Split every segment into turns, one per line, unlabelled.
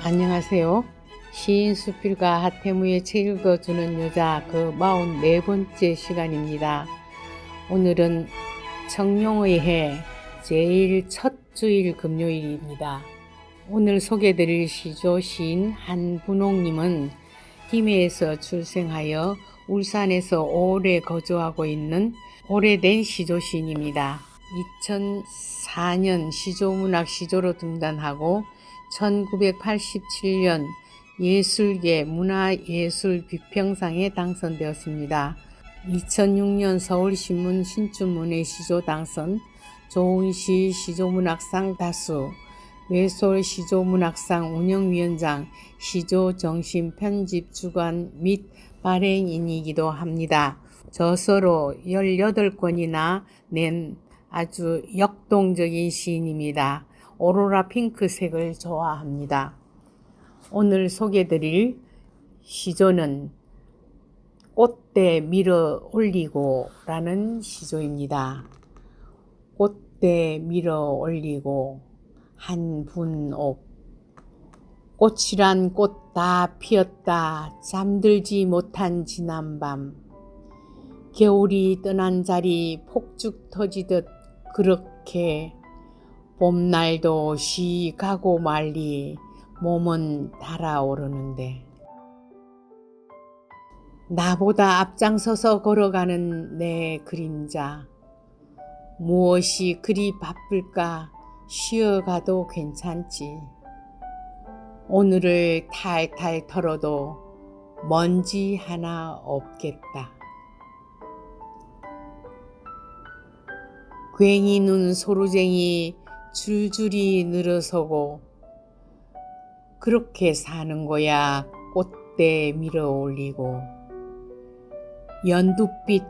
안녕하세요. 시인 수필가 하태무의 책 읽어주는 여자 그 44번째 시간입니다. 오늘은 청룡의 해 제일 첫 주일 금요일입니다. 오늘 소개드릴 시조 시인 한분옥님은 김해에서 출생하여 울산에서 오래 거주하고 있는 오래된 시조 시인입니다. 2004년 시조문학 시조로 등단하고 1987년 예술계 문화예술 비평상에 당선되었습니다. 2006년 서울신문 신춘문예 시조 당선, 좋은시 시조문학상 다수, 외솔 시조문학상 운영위원장, 시조정신 편집주관 및 발행인이기도 합니다. 저서로 18권이나 낸 아주 역동적인 시인입니다. 오로라 핑크색을 좋아합니다. 오늘 소개드릴 시조는 꽃대 밀어 올리고 라는 시조입니다. 꽃대 밀어 올리고 한분옥. 꽃이란 꽃 다 피었다 잠들지 못한 지난밤. 겨울이 떠난 자리 폭죽 터지듯 그렇게 봄날도 쉬 가고 말리 몸은 달아오르는데 나보다 앞장서서 걸어가는 내 그림자 무엇이 그리 바쁠까 쉬어가도 괜찮지. 오늘을 탈탈 털어도 먼지 하나 없겠다. 괭이 눈 소루쟁이 줄줄이 늘어서고 그렇게 사는 거야. 꽃대 밀어 올리고 연두빛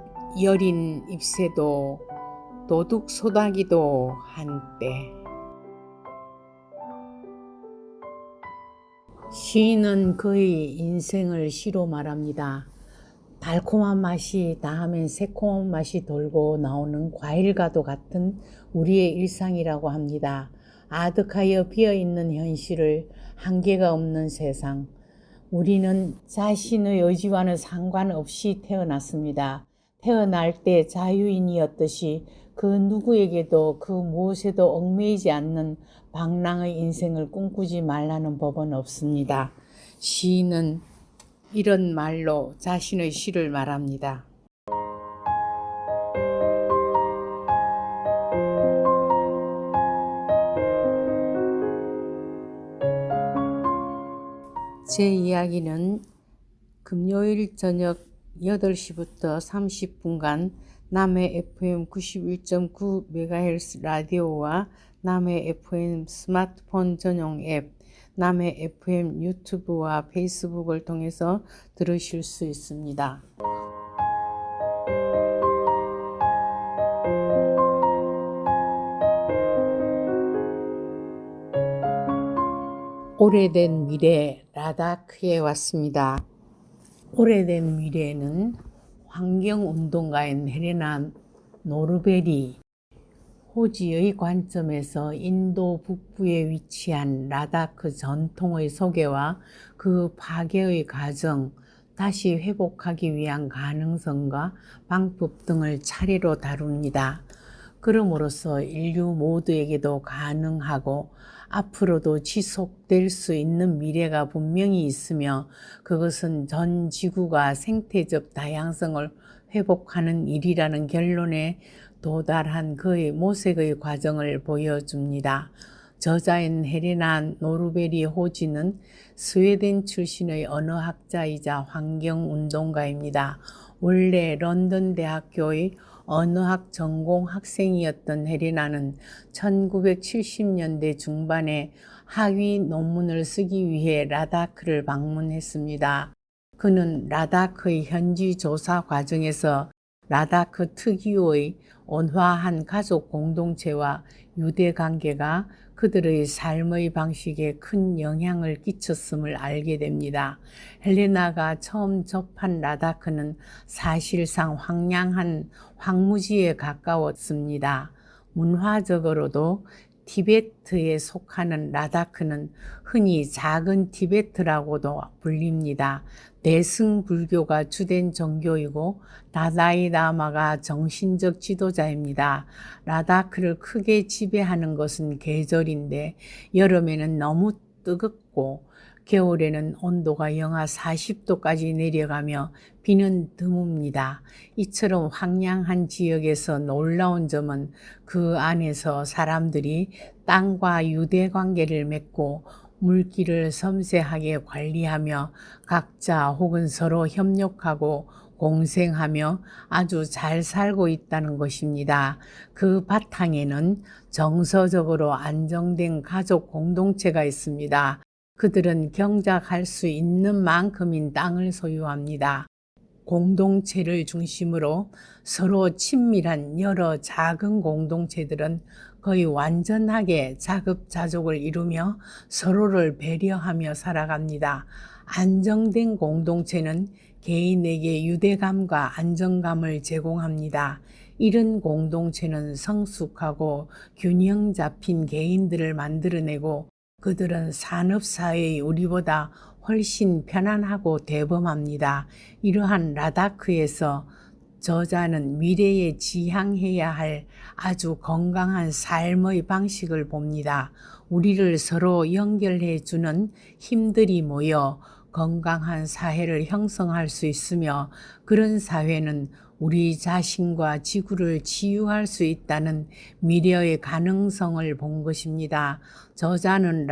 여린 잎새도 도둑 소다기도 한때. 시인은 그의 인생을 시로 말합니다. 달콤한 맛이 다하면 새콤한 맛이 돌고 나오는 과일과도 같은 우리의 일상이라고 합니다. 아득하여 비어있는 현실을 한계가 없는 세상. 우리는 자신의 의지와는 상관없이 태어났습니다. 태어날 때 자유인이었듯이 그 누구에게도 그 무엇에도 얽매이지 않는 방랑의 인생을 꿈꾸지 말라는 법은 없습니다. 시인은 이런 말로 자신의 시를 말합니다. 제 이야기는 금요일 저녁 8시부터 30분간 남해 FM 91.9MHz 라디오와 남해 FM 스마트폰 전용 앱, 남해 FM 유튜브와 페이스북을 통해서 들으실 수 있습니다. 오래된 미래 라다크에 왔습니다. 오래된 미래에는 환경운동가인 헬레나 노르베리 호지의 관점에서 인도 북부에 위치한 라다크 전통의 소개와 그 파괴의 과정, 다시 회복하기 위한 가능성과 방법 등을 차례로 다룹니다. 그럼으로써 인류 모두에게도 가능하고 앞으로도 지속될 수 있는 미래가 분명히 있으며 그것은 전 지구가 생태적 다양성을 회복하는 일이라는 결론에 도달한 그의 모색의 과정을 보여줍니다. 저자인 헬레나 노르베리 호지는 스웨덴 출신의 언어학자이자 환경운동가입니다. 원래 런던 대학교의 언어학 전공 학생이었던 헬레나는 1970년대 중반에 학위 논문을 쓰기 위해 라다크를 방문했습니다. 그는 라다크의 현지 조사 과정에서 라다크 특유의 온화한 가족 공동체와 유대 관계가 그들의 삶의 방식에 큰 영향을 끼쳤음을 알게 됩니다. 헬레나가 처음 접한 라다크는 사실상 황량한 황무지에 가까웠습니다. 문화적으로도 티베트에 속하는 라다크는 흔히 작은 티베트라고도 불립니다. 대승불교가 주된 종교이고 다다이 라마가 정신적 지도자입니다. 라다크를 크게 지배하는 것은 계절인데 여름에는 너무 뜨겁고 겨울에는 온도가 영하 40도까지 내려가며 비는 드뭅니다. 이처럼 황량한 지역에서 놀라운 점은 그 안에서 사람들이 땅과 유대 관계를 맺고 물길을 섬세하게 관리하며 각자 혹은 서로 협력하고 공생하며 아주 잘 살고 있다는 것입니다. 그 바탕에는 정서적으로 안정된 가족 공동체가 있습니다. 그들은 경작할 수 있는 만큼인 땅을 소유합니다. 공동체를 중심으로 서로 친밀한 여러 작은 공동체들은 거의 완전하게 자급자족을 이루며 서로를 배려하며 살아갑니다. 안정된 공동체는 개인에게 유대감과 안정감을 제공합니다. 이런 공동체는 성숙하고 균형 잡힌 개인들을 만들어내고 그들은 산업사회의 우리보다 훨씬 편안하고 대범합니다. 이러한 라다크에서 저자는 미래에 지향해야 할 아주 건강한 삶의 방식을 봅니다. 우리를 서로 연결해 주는 힘들이 모여 건강한 사회를 형성할 수 있으며 그런 사회는 우리 자신과 지구를 치유할 수 있다는 미래의 가능성을 본 것입니다. 저자는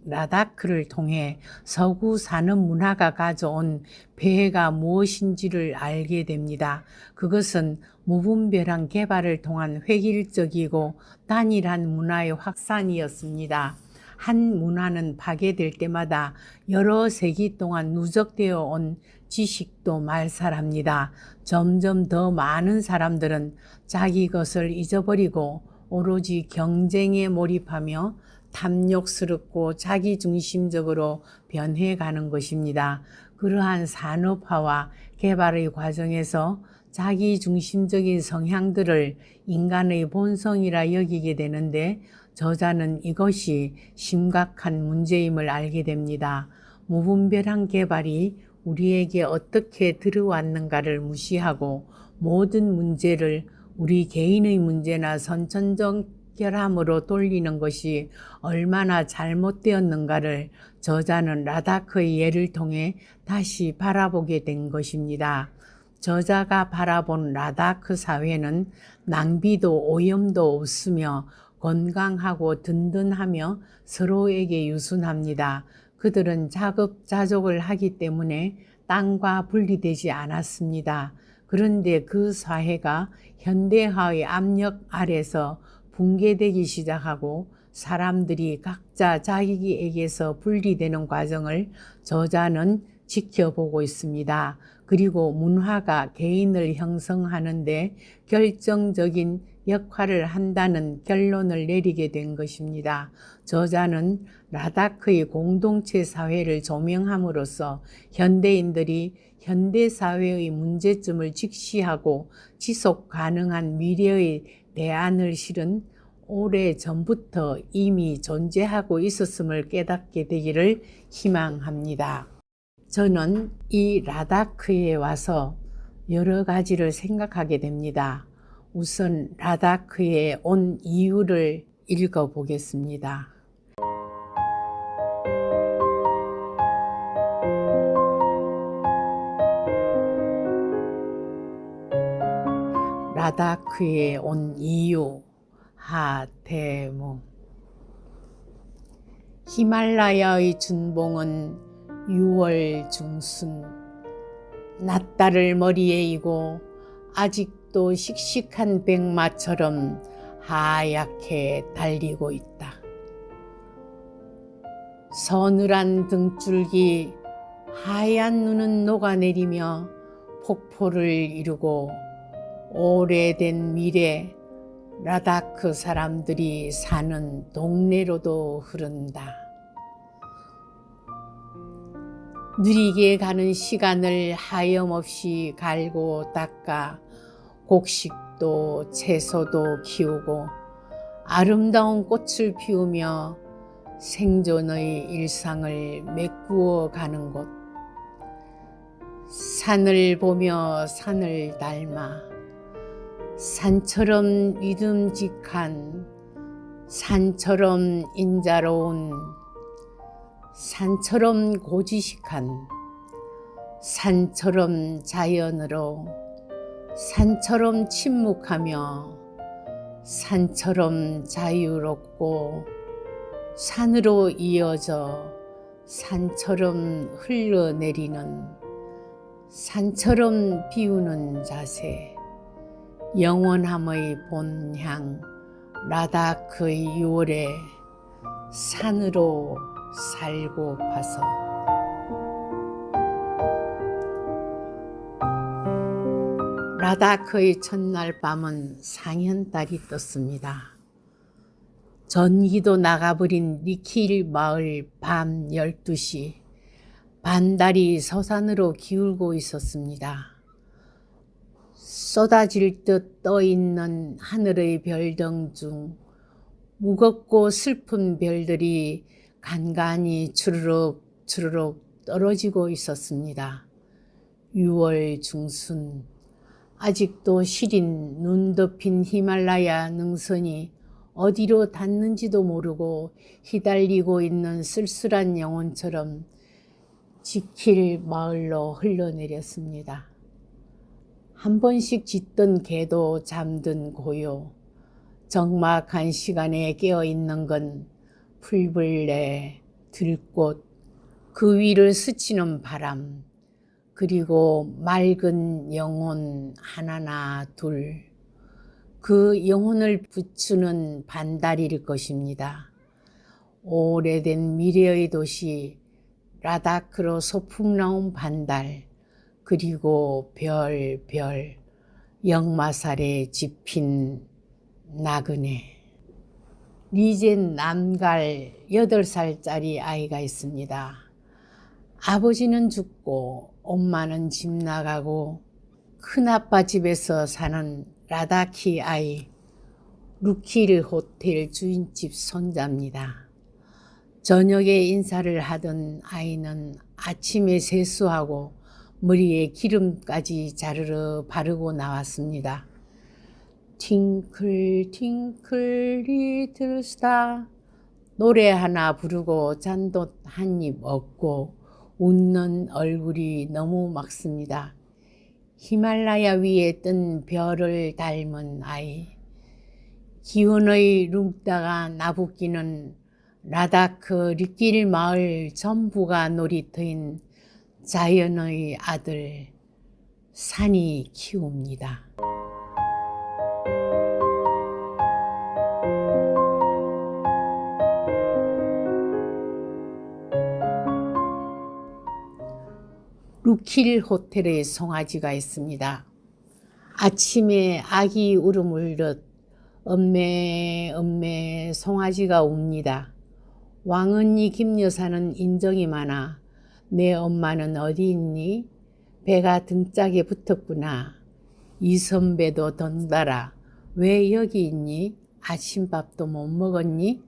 라다크를 통해 서구 산업 문화가 가져온 폐해가 무엇인지를 알게 됩니다. 그것은 무분별한 개발을 통한 획일적이고 단일한 문화의 확산이었습니다. 한 문화는 파괴될 때마다 여러 세기 동안 누적되어 온 지식도 말살합니다. 점점 더 많은 사람들은 자기 것을 잊어버리고 오로지 경쟁에 몰입하며 탐욕스럽고 자기중심적으로 변해가는 것입니다. 그러한 산업화와 개발의 과정에서 자기중심적인 성향들을 인간의 본성이라 여기게 되는데 저자는 이것이 심각한 문제임을 알게 됩니다. 무분별한 개발이 우리에게 어떻게 들어왔는가를 무시하고 모든 문제를 우리 개인의 문제나 선천적결함으로 돌리는 것이 얼마나 잘못되었는가를 저자는 라다크의 예를 통해 다시 바라보게 된 것입니다. 저자가 바라본 라다크 사회는 낭비도 오염도 없으며 건강하고 든든하며 서로에게 유순합니다. 그들은 자급자족을 하기 때문에 땅과 분리되지 않았습니다. 그런데 그 사회가 현대화의 압력 아래서 붕괴되기 시작하고 사람들이 각자 자기에게서 분리되는 과정을 저자는 지켜보고 있습니다. 그리고 문화가 개인을 형성하는데 결정적인 역할을 한다는 결론을 내리게 된 것입니다. 저자는 라다크의 공동체 사회를 조명함으로써 현대인들이 현대사회의 문제점을 직시하고 지속 가능한 미래의 대안을 실은 오래 전부터 이미 존재하고 있었음을 깨닫게 되기를 희망합니다. 저는 이 라다크에 와서 여러 가지를 생각하게 됩니다. 우선 라다크에 온 이유를 읽어보겠습니다. 라다크에 온 이유 하태무. 히말라야의 준봉은 6월 중순 낫달을 머리에 이고 아직도 씩씩한 백마처럼 하얗게 달리고 있다. 서늘한 등줄기, 하얀 눈은 녹아내리며 폭포를 이루고 오래된 미래 라다크 사람들이 사는 동네로도 흐른다. 느리게 가는 시간을 하염없이 갈고 닦아 곡식도 채소도 키우고 아름다운 꽃을 피우며 생존의 일상을 메꾸어 가는 곳. 산을 보며 산을 닮아 산처럼 믿음직한, 산처럼 인자로운, 산처럼 고지식한, 산처럼 자연으로, 산처럼 침묵하며, 산처럼 자유롭고, 산으로 이어져 산처럼 흘러내리는, 산처럼 비우는 자세. 영원함의 본향 라다크의 6월에 산으로 살고파서. 라다크의 첫날 밤은 상현달이 떴습니다. 전기도 나가버린 니킬 마을 밤 12시, 반달이 서산으로 기울고 있었습니다. 쏟아질 듯 떠있는 하늘의 별등 중 무겁고 슬픈 별들이 간간히 주르륵 주르륵 떨어지고 있었습니다. 6월 중순, 아직도 시린 눈 덮인 히말라야 능선이 어디로 닿는지도 모르고 휘달리고 있는 쓸쓸한 영혼처럼 지킬 마을로 흘러내렸습니다. 한 번씩 짖던 개도 잠든 고요, 적막한 시간에 깨어있는 건 풀벌레, 들꽃, 그 위를 스치는 바람, 그리고 맑은 영혼 하나나 둘, 그 영혼을 부추는 반달일 것입니다. 오래된 미래의 도시 라다크로 소풍 나온 반달, 그리고 별, 역마살에 집힌 나그네. 리젠 남갈 8살짜리 아이가 있습니다. 아버지는 죽고 엄마는 집 나가고 큰아빠 집에서 사는 라다키 아이, 루킬 호텔 주인집 손자입니다. 저녁에 인사를 하던 아이는 아침에 세수하고 머리에 기름까지 자르르 바르고 나왔습니다. 팅클 팅클 리틀 스타, 노래 하나 부르고 잔도 한 입 얻고 웃는 얼굴이 너무 막습니다. 히말라야 위에 뜬 별을 닮은 아이, 기온의 룽따가 나부끼는 라다크 리길 마을 전부가 놀이터인 자연의 아들, 산이 키웁니다. 루킬 호텔에 송아지가 있습니다. 아침에 아기 울음 울듯 엄매 엄매 송아지가 웁니다. 왕언니 김여사는 인정이 많아 내 엄마는 어디 있니? 배가 등짝에 붙었구나. 이 선배도 덩달아 왜 여기 있니? 아침밥도 못 먹었니?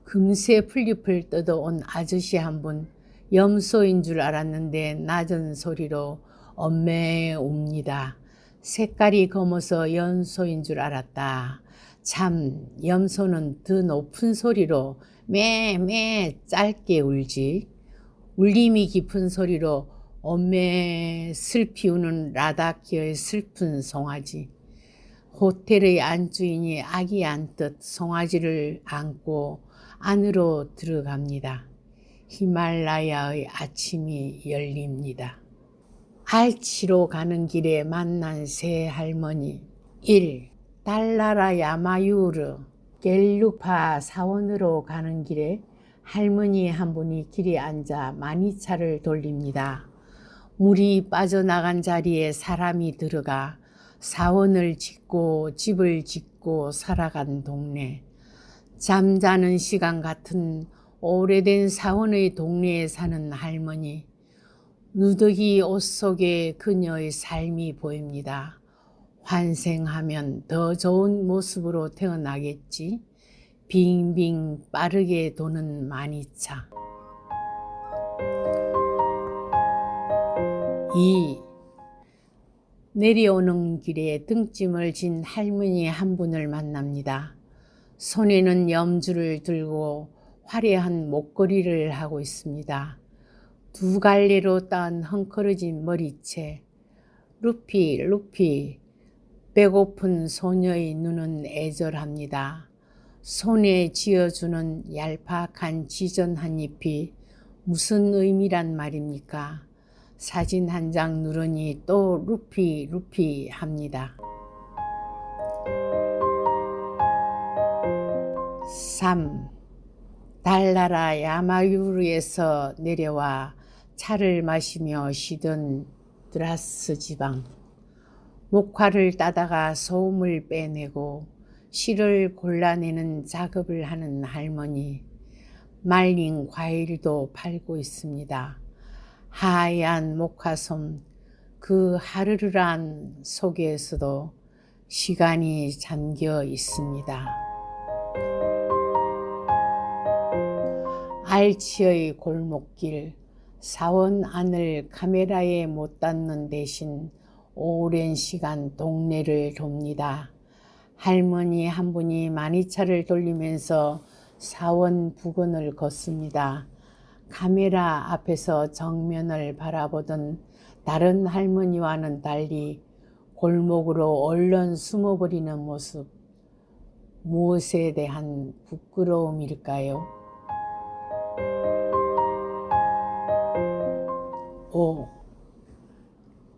금세 풀잎을 뜯어온 아저씨 한 분, 염소인 줄 알았는데 낮은 소리로 엄매 웁니다. 색깔이 검어서 염소인 줄 알았다. 참, 염소는 더 높은 소리로 매매 짧게 울지. 울림이 깊은 소리로 엄매 슬피 우는 라다키의 슬픈 송아지. 호텔의 안주인이 아기 안듯 송아지를 안고 안으로 들어갑니다. 히말라야의 아침이 열립니다. 알치로 가는 길에 만난 세 할머니. 1. 달나라 야마유르 겔루파 사원으로 가는 길에 할머니 한 분이 길에 앉아 마니차를 돌립니다. 물이 빠져나간 자리에 사람이 들어가 사원을 짓고 집을 짓고 살아간 동네. 잠자는 시간 같은 오래된 사원의 동네에 사는 할머니. 누더기 옷 속에 그녀의 삶이 보입니다. 환생하면 더 좋은 모습으로 태어나겠지. 빙빙 빠르게 도는 만이차. 2. 내려오는 길에 등짐을 진 할머니 한 분을 만납니다. 손에는 염주를 들고 화려한 목걸이를 하고 있습니다. 두 갈래로 딴 헝클어진 머리채. 루피 루피. 배고픈 소녀의 눈은 애절합니다. 손에 쥐어주는 얄팍한 지전 한 잎이 무슨 의미란 말입니까? 사진 한 장 누르니 또 루피 루피 합니다. 3. 달나라 야마유르에서 내려와 차를 마시며 쉬던 드라스 지방. 목화를 따다가 소음을 빼내고 실을 골라내는 작업을 하는 할머니. 말린 과일도 팔고 있습니다. 하얀 목화솜, 그 하르르한 속에서도 시간이 잠겨 있습니다. 알치의 골목길, 사원 안을 카메라에 못 담는 대신 오랜 시간 동네를 돕니다. 할머니 한 분이 마니차를 돌리면서 사원 부근을 걷습니다. 카메라 앞에서 정면을 바라보던 다른 할머니와는 달리 골목으로 얼른 숨어버리는 모습. 무엇에 대한 부끄러움일까요? 5.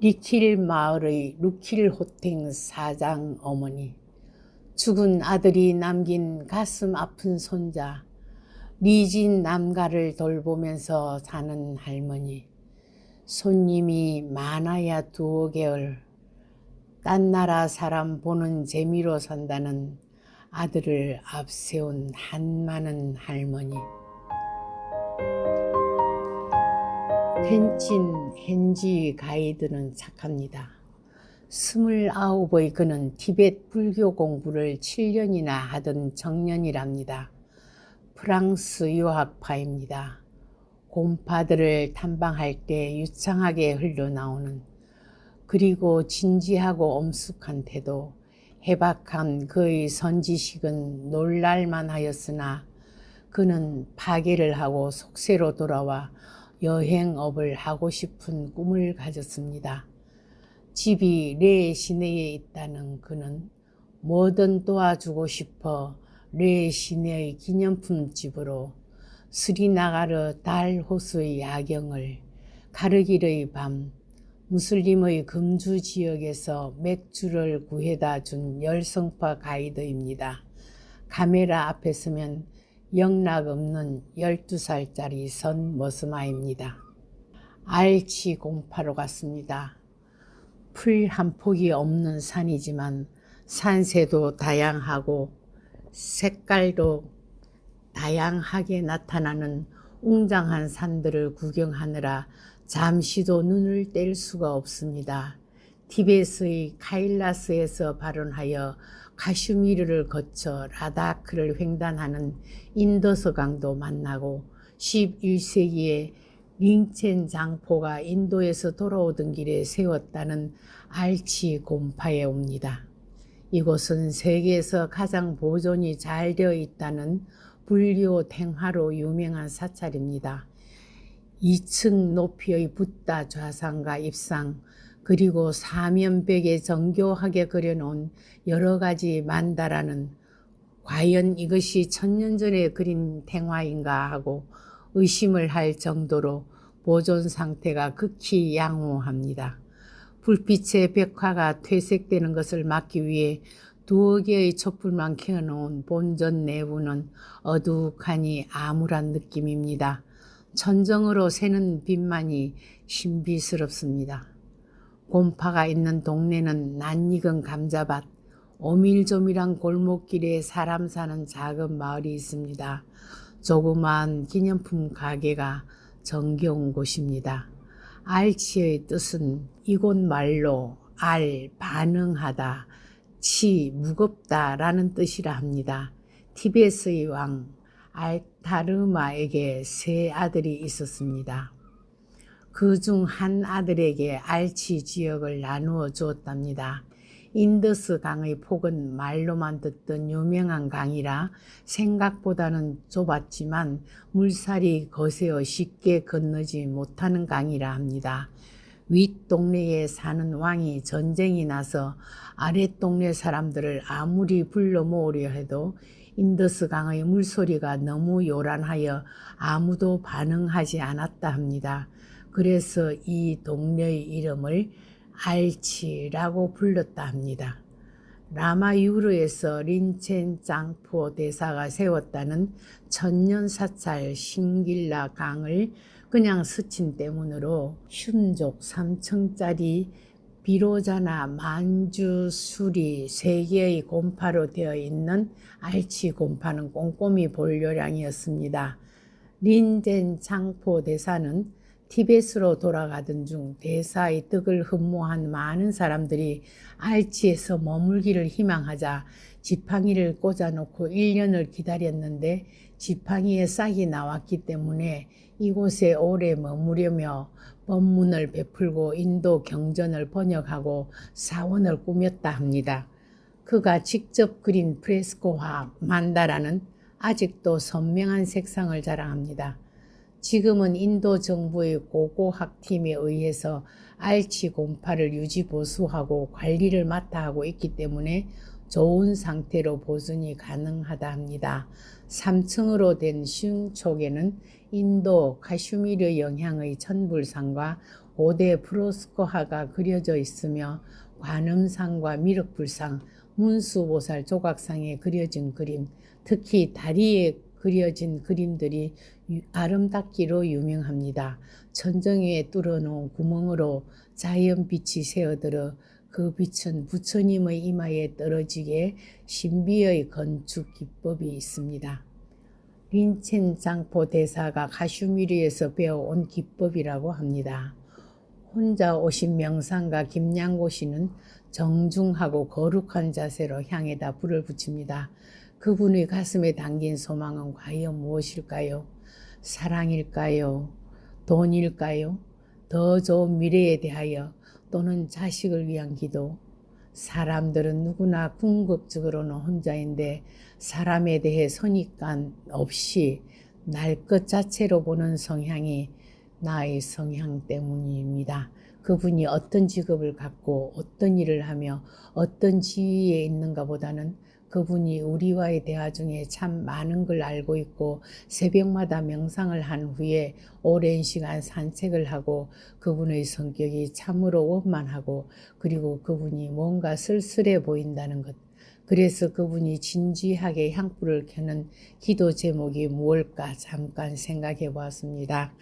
리킬 마을의 루킬 호탱 사장 어머니. 죽은 아들이 남긴 가슴 아픈 손자. 리진 남가를 돌보면서 사는 할머니. 손님이 많아야 2개월. 딴 나라 사람 보는 재미로 산다는 아들을 앞세운 한많은 할머니. 텐친 헨지 가이드는 착합니다. 29의 그는 티베트 불교 공부를 7년이나 하던 청년이랍니다. 프랑스 유학파입니다. 곰파들을 탐방할 때 유창하게 흘러나오는, 그리고 진지하고 엄숙한 태도, 해박한 그의 선지식은 놀랄만 하였으나 그는 파괴를 하고 속세로 돌아와 여행업을 하고 싶은 꿈을 가졌습니다. 집이 레 시내에 있다는 그는 뭐든 도와주고 싶어 레 시내의 기념품 집으로 스리나가르 달 호수의 야경을, 카르길의 밤, 무슬림의 금주 지역에서 맥주를 구해다 준 열성파 가이드입니다. 카메라 앞에 서면 영락 없는 12살짜리 선 머스마입니다. 알치 공파로 갔습니다. 풀 한 폭이 없는 산이지만 산새도 다양하고 색깔도 다양하게 나타나는 웅장한 산들을 구경하느라 잠시도 눈을 뗄 수가 없습니다. 티베트의 카일라스에서 발원하여 카슈미르를 거쳐 라다크를 횡단하는 인더서강도 만나고 11세기에 링첸 장포가 인도에서 돌아오던 길에 세웠다는 알치 곰파에 옵니다. 이곳은 세계에서 가장 보존이 잘 되어 있다는 불교 탱화로 유명한 사찰입니다. 2층 높이의 붓다 좌상과 입상, 그리고 사면벽에 정교하게 그려놓은 여러 가지 만다라는, 과연 이것이 1000년 전에 그린 탱화인가 하고 의심을 할 정도로 보존 상태가 극히 양호합니다. 불빛의 벽화가 퇴색되는 것을 막기 위해 2개의 촛불만 켜놓은 본전 내부는 어둑하니 암울한 느낌입니다. 천정으로 새는 빛만이 신비스럽습니다. 곰파가 있는 동네는 낯익은 감자밭, 오밀조밀한 골목길에 사람 사는 작은 마을이 있습니다. 조그마한 기념품 가게가 정겨운 곳입니다. 알치의 뜻은 이곳 말로 반응하다, 치, 무겁다 라는 뜻이라 합니다. 티베트의 왕 알타르마에게 세 아들이 있었습니다. 그 중 한 아들에게 알치 지역을 나누어 주었답니다. 인더스 강의 폭은 말로만 듣던 유명한 강이라 생각보다는 좁았지만 물살이 거세어 쉽게 건너지 못하는 강이라 합니다. 윗 동네에 사는 왕이 전쟁이 나서 아랫 동네 사람들을 아무리 불러 모으려 해도 인더스 강의 물소리가 너무 요란하여 아무도 반응하지 않았다 합니다. 그래서 이 동네의 이름을 알치라고 불렀다 합니다. 라마유르에서 린첸짱포 대사가 세웠다는 천년사찰 싱길라 강을 그냥 스친 때문으로 슌족 3층짜리 비로자나 만주수리 3개의 곰파로 되어 있는 알치 곰파는 꼼꼼히 볼 요량이었습니다. 린젠창포 대사는 티베트로 돌아가던 중 대사의 덕을 흠모한 많은 사람들이 알치에서 머물기를 희망하자 지팡이를 꽂아놓고 1년을 기다렸는데 지팡이에 싹이 나왔기 때문에 이곳에 오래 머무르며 법문을 베풀고 인도 경전을 번역하고 사원을 꾸몄다 합니다. 그가 직접 그린 프레스코화 만다라는 아직도 선명한 색상을 자랑합니다. 지금은 인도 정부의 고고학팀에 의해서 알치 곰파를 유지 보수하고 관리를 맡아 하고 있기 때문에 좋은 상태로 보존이 가능하다 합니다. 3층으로 된 슌족에는 인도 카슈미르 영향의 천불상과 고대 프로스코화가 그려져 있으며 관음상과 미륵불상, 문수보살 조각상에 그려진 그림, 특히 다리에 그려진 그림들이 아름답기로 유명합니다. 천정 위에 뚫어놓은 구멍으로 자연빛이 새어들어 그 빛은 부처님의 이마에 떨어지게 신비의 건축 기법이 있습니다. 린첸장포 대사가 카슈미르에서 배워온 기법이라고 합니다. 혼자 오신 명상가 김양고 씨는 정중하고 거룩한 자세로 향에다 불을 붙입니다. 그분의 가슴에 담긴 소망은 과연 무엇일까요? 사랑일까요? 돈일까요? 더 좋은 미래에 대하여 또는 자식을 위한 기도? 사람들은 누구나 궁극적으로는 혼자인데 사람에 대해 선입관 없이 날 것 자체로 보는 성향이 나의 성향 때문입니다. 그분이 어떤 직업을 갖고 어떤 일을 하며 어떤 지위에 있는가 보다는 그분이 우리와의 대화 중에 참 많은 걸 알고 있고 새벽마다 명상을 한 후에 오랜 시간 산책을 하고 그분의 성격이 참으로 원만하고 그리고 그분이 뭔가 쓸쓸해 보인다는 것. 그래서 그분이 진지하게 향불을 켜는 기도 제목이 무엇일까 잠깐 생각해 보았습니다.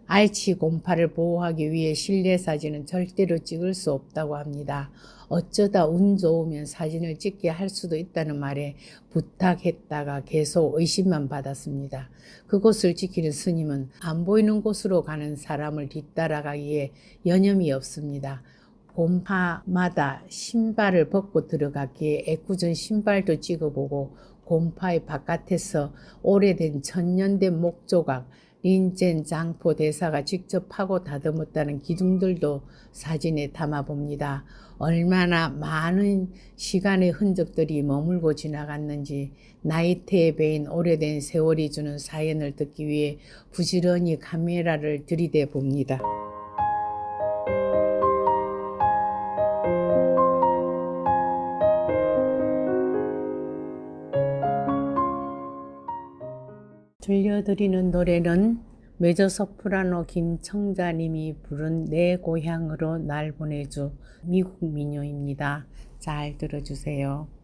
알치 곰파를 보호하기 위해 실내 사진은 절대로 찍을 수 없다고 합니다. 어쩌다 운 좋으면 사진을 찍게 할 수도 있다는 말에 부탁했다가 계속 의심만 받았습니다. 그곳을 지키는 스님은 안 보이는 곳으로 가는 사람을 뒤따라가기에 여념이 없습니다. 곰파마다 신발을 벗고 들어갔기에 애꿎은 신발도 찍어보고 곰파의 바깥에서 오래된 천년된 목조각, 린젠장포 대사가 직접 파고 다듬었다는 기둥들도 사진에 담아봅니다. 얼마나 많은 시간의 흔적들이 머물고 지나갔는지 나이테에 베인 오래된 세월이 주는 사연을 듣기 위해 부지런히 카메라를 들이대 봅니다. 들려드리는 노래는 메조소프라노 김청자님이 부른 내 고향으로 날 보내줘 미국 민요입니다. 잘 들어주세요.